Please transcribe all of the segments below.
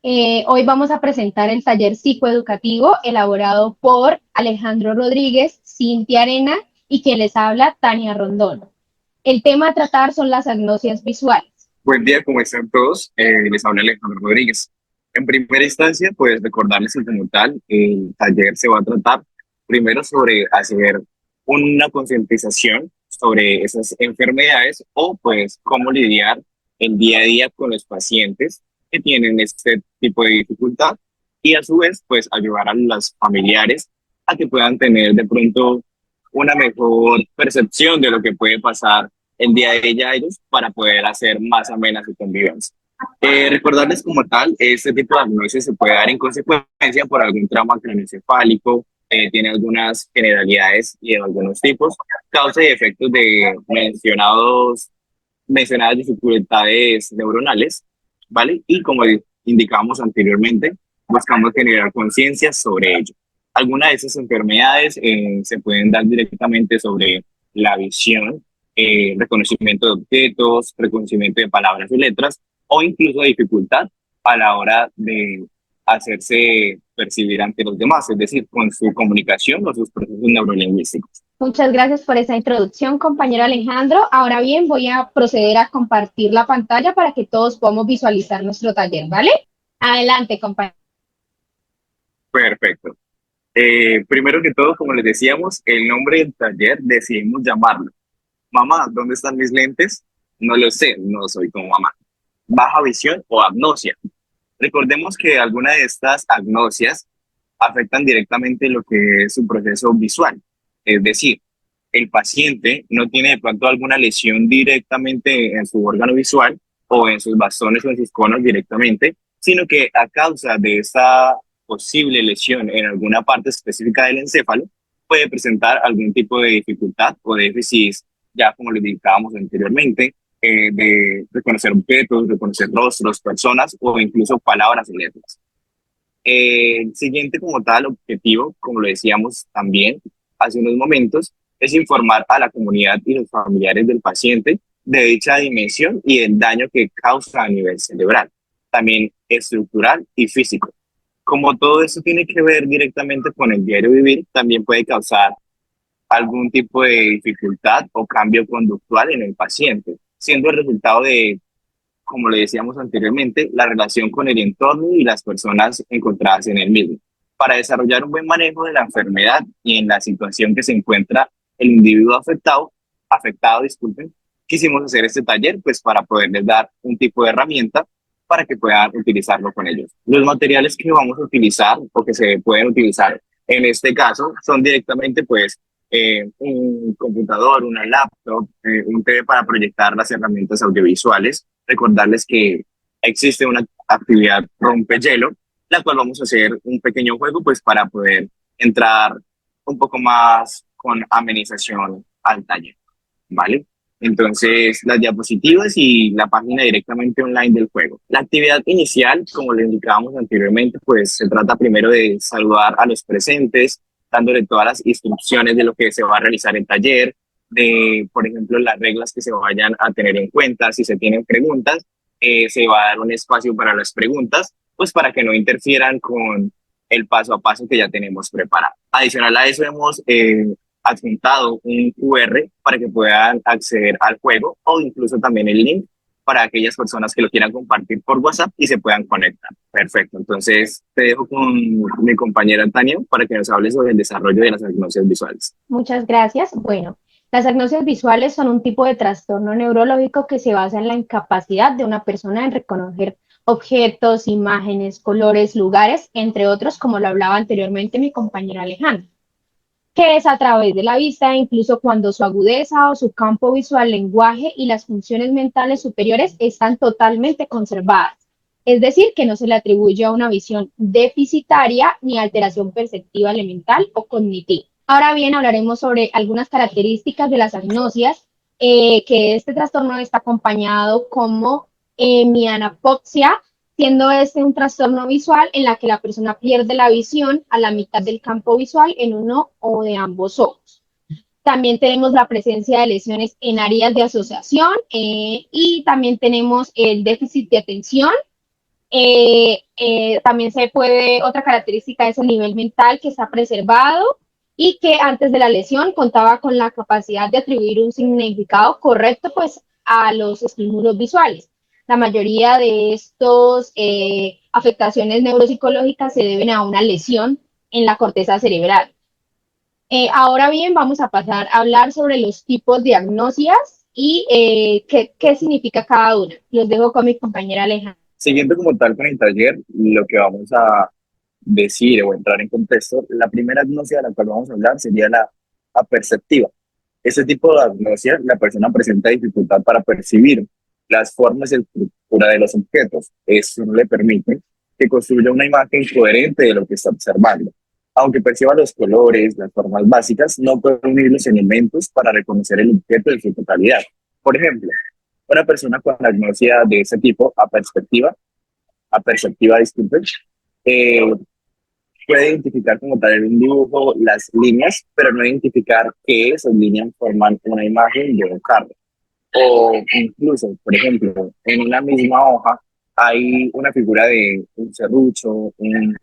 Hoy vamos a presentar el taller psicoeducativo elaborado por Alejandro Rodríguez, Cintia Arena y quien les habla, Tania Rondón. El tema a tratar son las agnosias visuales. Buen día, ¿cómo están todos? Les habla Alejandro Rodríguez. En primera instancia, pues recordarles que como tal, el taller se va a tratar primero sobre hacer una concientización sobre esas enfermedades o pues cómo lidiar el día a día con los pacientes que tienen este tipo de dificultad y a su vez pues ayudar a los familiares a que puedan tener de pronto una mejor percepción de lo que puede pasar el día de ella a ellos para poder hacer más amena su convivencia. Recordarles como tal, este tipo de agnosia se puede dar en consecuencia por algún trauma craneoencefálico, tiene algunas generalidades y de algunos tipos, causa y efectos de mencionadas dificultades neuronales, ¿vale? Y como indicábamos anteriormente, buscamos generar conciencia sobre ello. Algunas de esas enfermedades se pueden dar directamente sobre la visión, reconocimiento de objetos, reconocimiento de palabras y letras, o incluso dificultad a la hora de hacerse percibir ante los demás, es decir, con su comunicación o sus procesos neurolingüísticos. Muchas gracias por esa introducción, compañero Alejandro. Ahora bien, voy a proceder a compartir la pantalla para que todos podamos visualizar nuestro taller, ¿vale? Adelante, compañero. Perfecto. Primero que todo, como les decíamos, el nombre del taller decidimos llamarlo. Mamá, ¿dónde están mis lentes? No lo sé, no soy como mamá. Baja visión o agnosia. Recordemos que algunas de estas agnosias afectan directamente lo que es su proceso visual. Es decir, el paciente no tiene de pronto alguna lesión directamente en su órgano visual o en sus bastones o en sus conos directamente, sino que a causa de esta posible lesión en alguna parte específica del encéfalo, puede presentar algún tipo de dificultad o déficit, ya como lo indicábamos anteriormente, de reconocer objetos, reconocer rostros, personas o incluso palabras y letras. El siguiente como tal objetivo, como lo decíamos también hace unos momentos, es informar a la comunidad y los familiares del paciente de dicha dimensión y el daño que causa a nivel cerebral, también estructural y físico. Como todo eso tiene que ver directamente con el diario vivir, también puede causar algún tipo de dificultad o cambio conductual en el paciente, siendo el resultado de, como le decíamos anteriormente, la relación con el entorno y las personas encontradas en el mismo. Para desarrollar un buen manejo de la enfermedad y en la situación que se encuentra el individuo afectado, disculpen, quisimos hacer este taller pues para poderles dar un tipo de herramienta para que puedan utilizarlo con ellos. Los materiales que vamos a utilizar o que se pueden utilizar en este caso son directamente pues un computador, una laptop, un TV para proyectar las herramientas audiovisuales. Recordarles que existe una actividad rompehielo, la cual vamos a hacer un pequeño juego pues para poder entrar un poco más con amenización al taller, ¿vale? Entonces, las diapositivas y la página directamente online del juego. La actividad inicial, como le indicábamos anteriormente, pues se trata primero de saludar a los presentes, dándole todas las instrucciones de lo que se va a realizar en taller, de, por ejemplo, las reglas que se vayan a tener en cuenta. Si se tienen preguntas, se va a dar un espacio para las preguntas, pues para que no interfieran con el paso a paso que ya tenemos preparado. Adicional a eso, hemos adjuntado un QR para que puedan acceder al juego o incluso también el link para aquellas personas que lo quieran compartir por WhatsApp y se puedan conectar. Perfecto, entonces te dejo con mi compañera Tania para que nos hable sobre el desarrollo de las agnosias visuales. Muchas gracias. Bueno, las agnosias visuales son un tipo de trastorno neurológico que se basa en la incapacidad de una persona en reconocer objetos, imágenes, colores, lugares, entre otros, como lo hablaba anteriormente mi compañera Alejandra, que es a través de la vista, incluso cuando su agudeza o su campo visual, lenguaje y las funciones mentales superiores están totalmente conservadas. Es decir, que no se le atribuye a una visión deficitaria ni alteración perceptiva elemental o cognitiva. Ahora bien, hablaremos sobre algunas características de las agnosias, que este trastorno está acompañado como mianapoxia, siendo este un trastorno visual en la que la persona pierde la visión a la mitad del campo visual en uno o de ambos ojos. También tenemos la presencia de lesiones en áreas de asociación y también tenemos el déficit de atención, También otra característica es el nivel mental que está preservado y que antes de la lesión contaba con la capacidad de atribuir un significado correcto pues a los estímulos visuales. La mayoría de estos afectaciones neuropsicológicas se deben a una lesión en la corteza cerebral. Ahora bien, vamos a pasar a hablar sobre los tipos de agnosias y qué significa cada una. Los dejo con mi compañera Alejandra. Siguiendo como tal con el taller, lo que vamos a decir o entrar en contexto, la primera agnosia de la cual vamos a hablar sería la aperceptiva. Este tipo de agnosia, la persona presenta dificultad para percibir las formas y estructura de los objetos. Eso no le permite que construya una imagen coherente de lo que está observando. Aunque perciba los colores, las formas básicas, no puede unir los elementos para reconocer el objeto en su totalidad. Por ejemplo, una persona con agnosia de ese tipo, aperceptiva, disculpen, eh, puede identificar como tal en un dibujo las líneas, pero no identificar que esas líneas forman una imagen de un carro. O incluso, por ejemplo, en una misma hoja hay una figura de un serrucho, un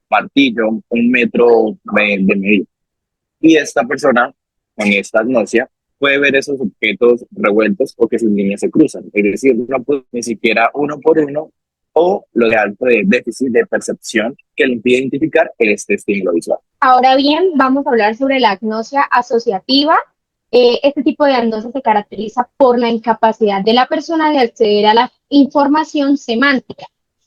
martillo, un metro de medida. Y esta persona, con esta agnosia, puede ver esos objetos revueltos o que sus líneas se cruzan. Es decir, no puede ni siquiera uno por uno o lo de alto de déficit de percepción que le impide identificar este estímulo visual. Ahora bien, vamos a hablar sobre la agnosia asociativa. Este tipo de agnosia se caracteriza por la incapacidad de la persona de acceder a la información semántica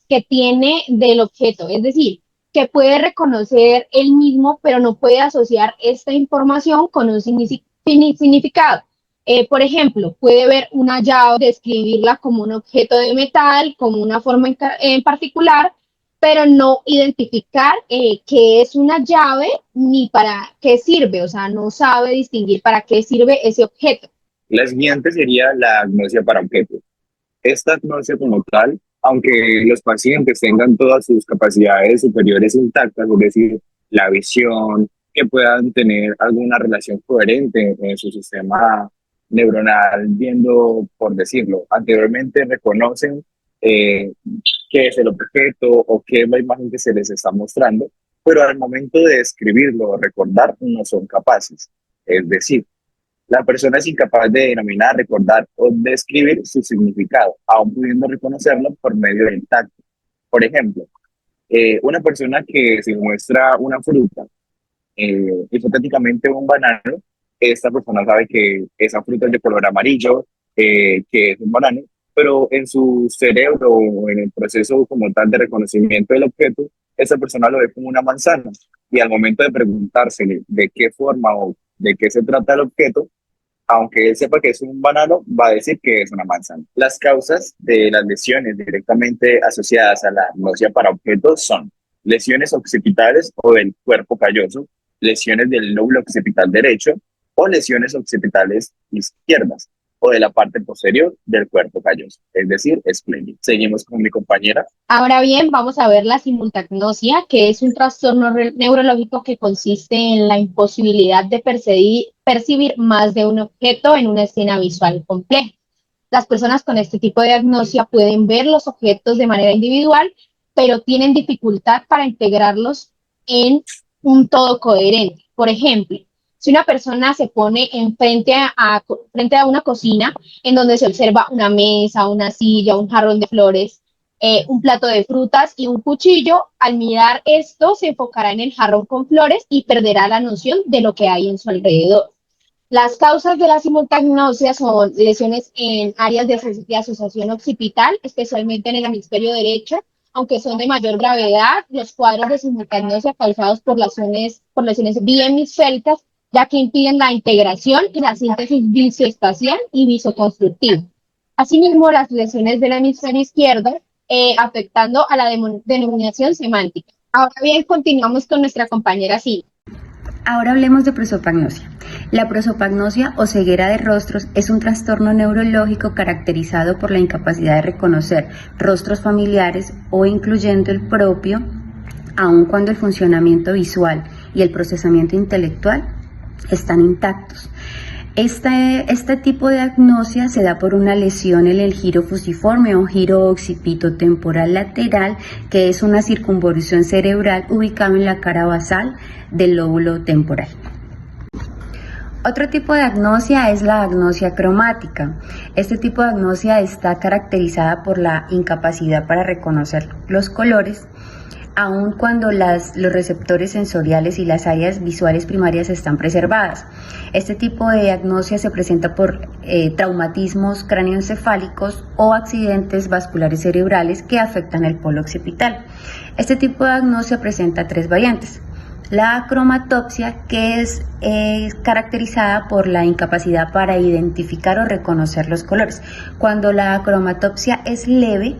que tiene del objeto, es decir, que puede reconocer él mismo, pero no puede asociar esta información con un significado. Por ejemplo, puede ver una llave, describirla como un objeto de metal, como una forma en particular, pero no identificar qué es una llave ni para qué sirve, o sea, no sabe distinguir para qué sirve ese objeto. La siguiente sería la agnosia para objetos. Esta agnosia como tal, aunque los pacientes tengan todas sus capacidades superiores intactas, es decir, la visión, que puedan tener alguna relación coherente en su sistema neuronal, viendo, por decirlo, anteriormente reconocen qué es el objeto o qué es la imagen que se les está mostrando, pero al momento de describirlo o recordar no son capaces. Es decir, la persona es incapaz de denominar, recordar o describir su significado, aun pudiendo reconocerlo por medio del tacto. Por ejemplo, una persona que se muestra una fruta, hipotéticamente un banano, esta persona sabe que esa fruta es de color amarillo, que es un banano, pero en su cerebro o en el proceso como tal de reconocimiento del objeto, esa persona lo ve como una manzana. Y al momento de preguntársele de qué forma o de qué se trata el objeto, aunque él sepa que es un banano, va a decir que es una manzana. Las causas de las lesiones directamente asociadas a la agnosia para objetos son lesiones occipitales o del cuerpo calloso, lesiones del lóbulo occipital derecho o lesiones occipitales izquierdas o de la parte posterior del cuerpo calloso, es decir, esplénico. Seguimos con mi compañera. Ahora bien, vamos a ver la simultagnosia, que es un trastorno neurológico que consiste en la imposibilidad de percibir más de un objeto en una escena visual compleja. Las personas con este tipo de agnosia pueden ver los objetos de manera individual, pero tienen dificultad para integrarlos en un todo coherente. Por ejemplo, si una persona se pone frente a una cocina en donde se observa una mesa, una silla, un jarrón de flores, un plato de frutas y un cuchillo, al mirar esto se enfocará en el jarrón con flores y perderá la noción de lo que hay en su alrededor. Las causas de la simultagnosia son lesiones en áreas de asociación occipital, especialmente en el hemisferio derecho, aunque son de mayor gravedad. Los cuadros de simultagnosia causados por lesiones bihemisféricas, ya que impiden la integración y la síntesis visoespacial y visoconstructiva. Asimismo, las lesiones del hemisferio izquierdo, afectando a la denominación semántica. Ahora bien, continuamos con nuestra compañera Silvia. Ahora hablemos de prosopagnosia. La prosopagnosia o ceguera de rostros es un trastorno neurológico caracterizado por la incapacidad de reconocer rostros familiares o incluyendo el propio, aun cuando el funcionamiento visual y el procesamiento intelectual están intactos. Este tipo de agnosia se da por una lesión en el giro fusiforme o giro occipitotemporal lateral, que es una circunvolución cerebral ubicada en la cara basal del lóbulo temporal. Otro tipo de agnosia es la agnosia cromática. Este tipo de agnosia está caracterizada por la incapacidad para reconocer los colores, aun cuando los receptores sensoriales y las áreas visuales primarias están preservadas. Este tipo de agnosia se presenta por traumatismos cráneoencefálicos o accidentes vasculares cerebrales que afectan el polo occipital. Este tipo de agnosia presenta tres variantes. La cromatopsia, que es caracterizada por la incapacidad para identificar o reconocer los colores. Cuando la cromatopsia es leve,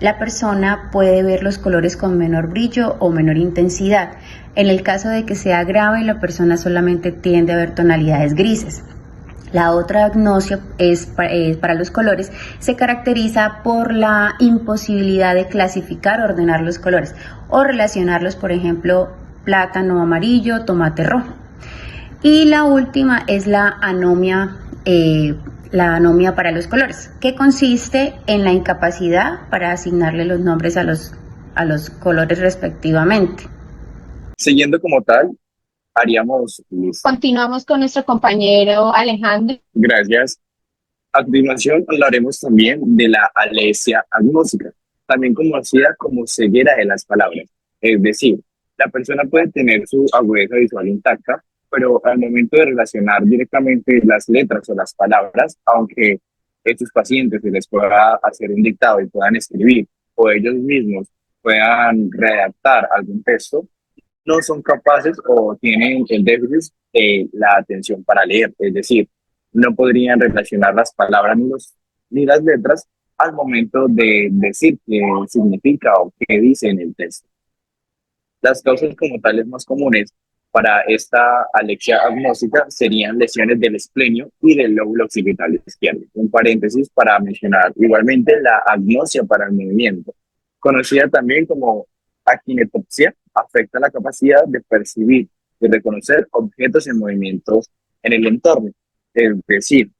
la persona puede ver los colores con menor brillo o menor intensidad. En el caso de que sea grave, la persona solamente tiende a ver tonalidades grises. La otra agnosia para los colores se caracteriza por la imposibilidad de clasificar o ordenar los colores o relacionarlos, por ejemplo, plátano amarillo, tomate rojo. Y la última es la anomia para los colores, que consiste en la incapacidad para asignarle los nombres a los colores respectivamente. Siguiendo como tal, haríamos lista. Continuamos con nuestro compañero Alejandro. Gracias. A continuación hablaremos también de la alesia agnóstica, también conocida como ceguera de las palabras. Es decir, la persona puede tener su agudeza visual intacta, pero al momento de relacionar directamente las letras o las palabras, aunque estos pacientes se les pueda hacer un dictado y puedan escribir, o ellos mismos puedan redactar algún texto, no son capaces o tienen el déficit de la atención para leer, es decir, no podrían relacionar las palabras ni las letras al momento de decir qué significa o qué dice en el texto. Las causas como tales más comunes para esta alexia agnóstica serían lesiones del esplenio y del lóbulo occipital izquierdo. Un paréntesis para mencionar igualmente la agnosia para el movimiento, conocida también como akinetopsia, afecta la capacidad de percibir y reconocer objetos en movimientos en el entorno. Es decir,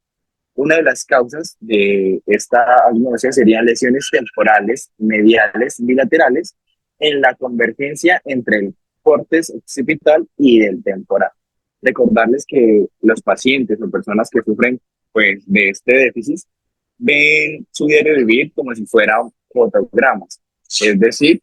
una de las causas de esta agnosia serían lesiones temporales, mediales, bilaterales en la convergencia entre el córtex occipital y del temporal. Recordarles que los pacientes o personas que sufren pues, de este déficit ven su diario vivir como si fueran fotogramas. Es decir,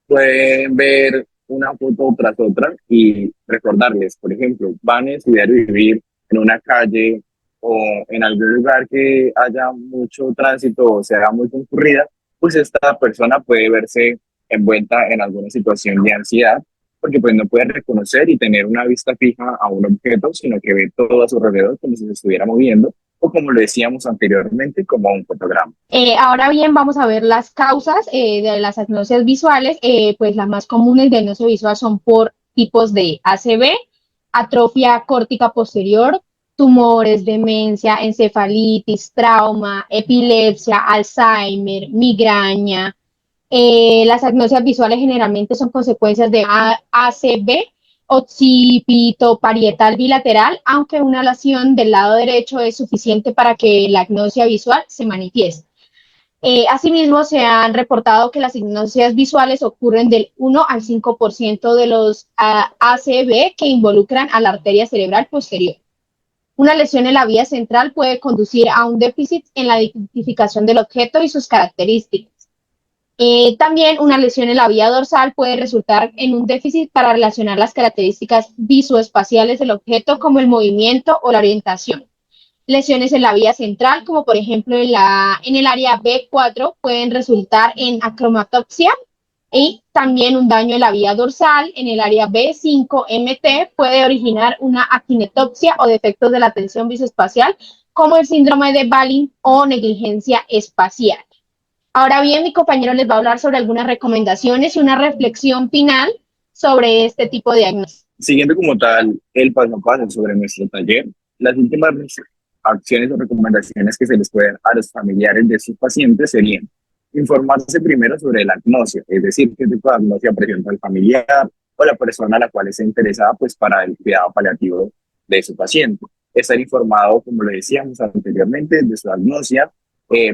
pueden ver una foto tras otra y recordarles, por ejemplo, van a estudiar y vivir en una calle o en algún lugar que haya mucho tránsito o sea muy concurrida, pues esta persona puede verse envuelta en alguna situación de ansiedad porque pues no puede reconocer y tener una vista fija a un objeto, sino que ve todo a su alrededor como si se estuviera moviendo o como lo decíamos anteriormente, como un fotograma. Ahora bien, vamos a ver las causas de las agnosias visuales. Pues las más comunes de agnosia visual son por tipos de ACV, atrofia córtica posterior, tumores, demencia, encefalitis, trauma, epilepsia, Alzheimer, migraña. Las agnosias visuales generalmente son consecuencias de ACV, occipitoparietal bilateral, aunque una lesión del lado derecho es suficiente para que la agnosia visual se manifieste. Asimismo, se han reportado que las agnosias visuales ocurren del 1 al 5% de los ACV que involucran a la arteria cerebral posterior. Una lesión en la vía central puede conducir a un déficit en la identificación del objeto y sus características. También una lesión en la vía dorsal puede resultar en un déficit para relacionar las características visoespaciales del objeto como el movimiento o la orientación. Lesiones en la vía central, como por ejemplo en el área B4, pueden resultar en acromatopsia y también un daño en la vía dorsal en el área B5-MT puede originar una akinetopsia o defectos de la atención visoespacial como el síndrome de Balin o negligencia espacial. Ahora bien, mi compañero les va a hablar sobre algunas recomendaciones y una reflexión final sobre este tipo de diagnóstico. Siguiendo como tal el paso a paso sobre nuestro taller, las últimas acciones o recomendaciones que se les pueden dar a los familiares de sus pacientes serían informarse primero sobre la agnosia, es decir, qué tipo de agnosia presenta el familiar o la persona a la cual está interesada pues, para el cuidado paliativo de su paciente. estar informado, como lo decíamos anteriormente, de su agnosia,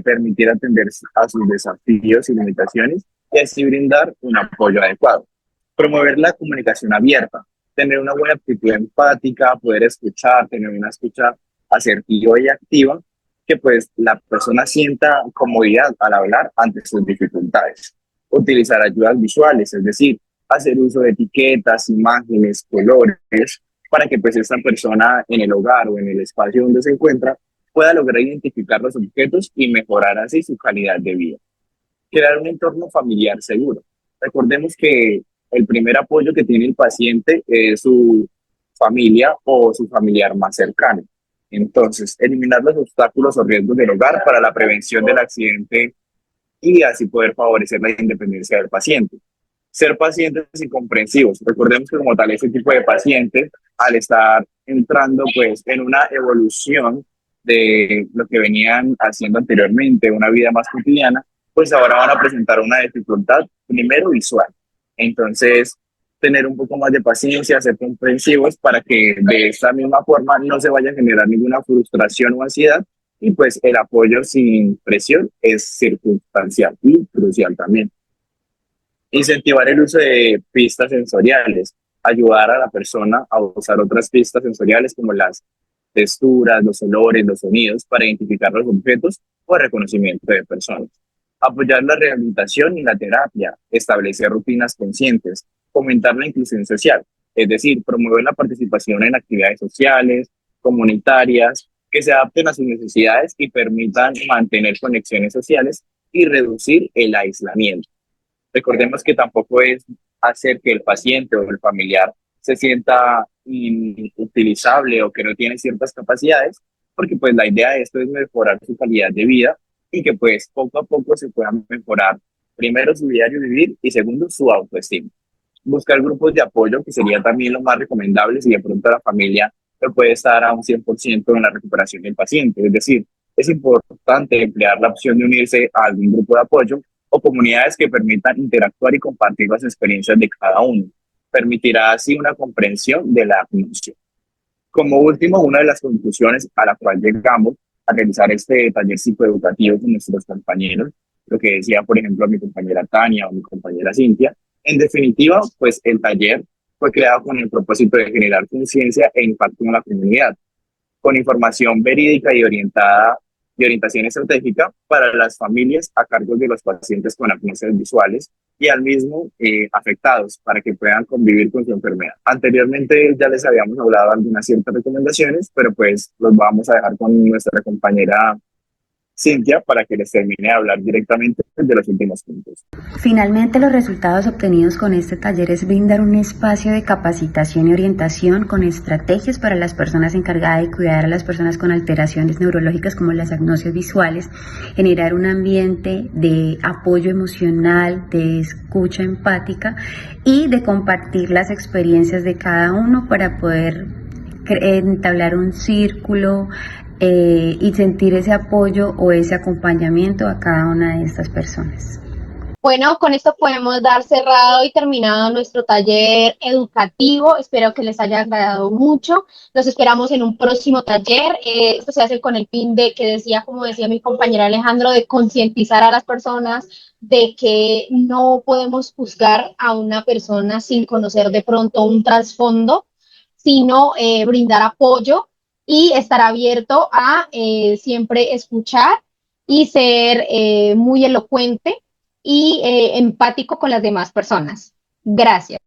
permitir atender a sus desafíos y limitaciones y así brindar un apoyo adecuado. Promover la comunicación abierta, tener una buena actitud empática, poder escuchar, tener una escucha asertiva y activa, que pues la persona sienta comodidad al hablar ante sus dificultades. Utilizar ayudas visuales, es decir, hacer uso de etiquetas, imágenes, colores, para que pues esta persona en el hogar o en el espacio donde se encuentra pueda lograr identificar los objetos y mejorar así su calidad de vida. Crear un entorno familiar seguro. Recordemos que el primer apoyo que tiene el paciente es su familia o su familiar más cercano. Entonces, eliminar los obstáculos o riesgos del hogar para la prevención del accidente y así poder favorecer la independencia del paciente. Ser pacientes y comprensivos. Recordemos que como tal ese tipo de pacientes, al estar entrando pues en una evolución de lo que venían haciendo anteriormente, una vida más cotidiana, pues ahora van a presentar una dificultad primero visual. Entonces, tener un poco más de paciencia, ser comprensivos para que de esta misma forma no se vaya a generar ninguna frustración o ansiedad y pues el apoyo sin presión es circunstancial y crucial también. Incentivar el uso de pistas sensoriales, ayudar a la persona a usar otras pistas sensoriales como las texturas, los olores, los sonidos para identificar los objetos o el reconocimiento de personas. Apoyar la rehabilitación y la terapia, establecer rutinas conscientes, fomentar la inclusión social, es decir, promover la participación en actividades sociales, comunitarias, que se adapten a sus necesidades y permitan mantener conexiones sociales y reducir el aislamiento. Recordemos que tampoco es hacer que el paciente o el familiar se sienta inutilizable o que no tiene ciertas capacidades, porque pues la idea de esto es mejorar su calidad de vida y que pues poco a poco se pueda mejorar primero su diario vivir y segundo su autoestima. Buscar grupos de apoyo, que sería también lo más recomendable si de pronto la familia no puede estar a un 100% en la recuperación del paciente. Es decir, es importante emplear la opción de unirse a algún grupo de apoyo o comunidades que permitan interactuar y compartir las experiencias de cada uno. Permitirá así una comprensión de la agnosia. Como último, una de las conclusiones a la cual llegamos a realizar este taller psicoeducativo con nuestros compañeros, lo que decía, por ejemplo, mi compañera Tania o mi compañera Cintia, en definitiva, pues el taller fue creado con el propósito de generar conciencia e impacto en la comunidad, con información verídica y orientada y orientación estratégica para las familias a cargo de los pacientes con agnosias visuales y al mismo afectados para que puedan convivir con su enfermedad. Anteriormente ya les habíamos hablado de algunas ciertas recomendaciones, pero pues los vamos a dejar con nuestra compañera Cintia para que les termine de hablar directamente de los últimos puntos. Finalmente, los resultados obtenidos con este taller es brindar un espacio de capacitación y orientación con estrategias para las personas encargadas de cuidar a las personas con alteraciones neurológicas como las agnosias visuales, generar un ambiente de apoyo emocional, de escucha empática y de compartir las experiencias de cada uno para poder entablar un círculo y sentir ese apoyo o ese acompañamiento a cada una de estas personas. Bueno, con esto podemos dar cerrado y terminado nuestro taller educativo. Espero que les haya agradado mucho. Los esperamos en un próximo taller. Esto se hace con el fin de que decía, como decía mi compañero Alejandro, de concientizar a las personas de que no podemos juzgar a una persona sin conocer de pronto un trasfondo, sino brindar apoyo y estar abierto a siempre escuchar y ser muy elocuente y empático con las demás personas. Gracias.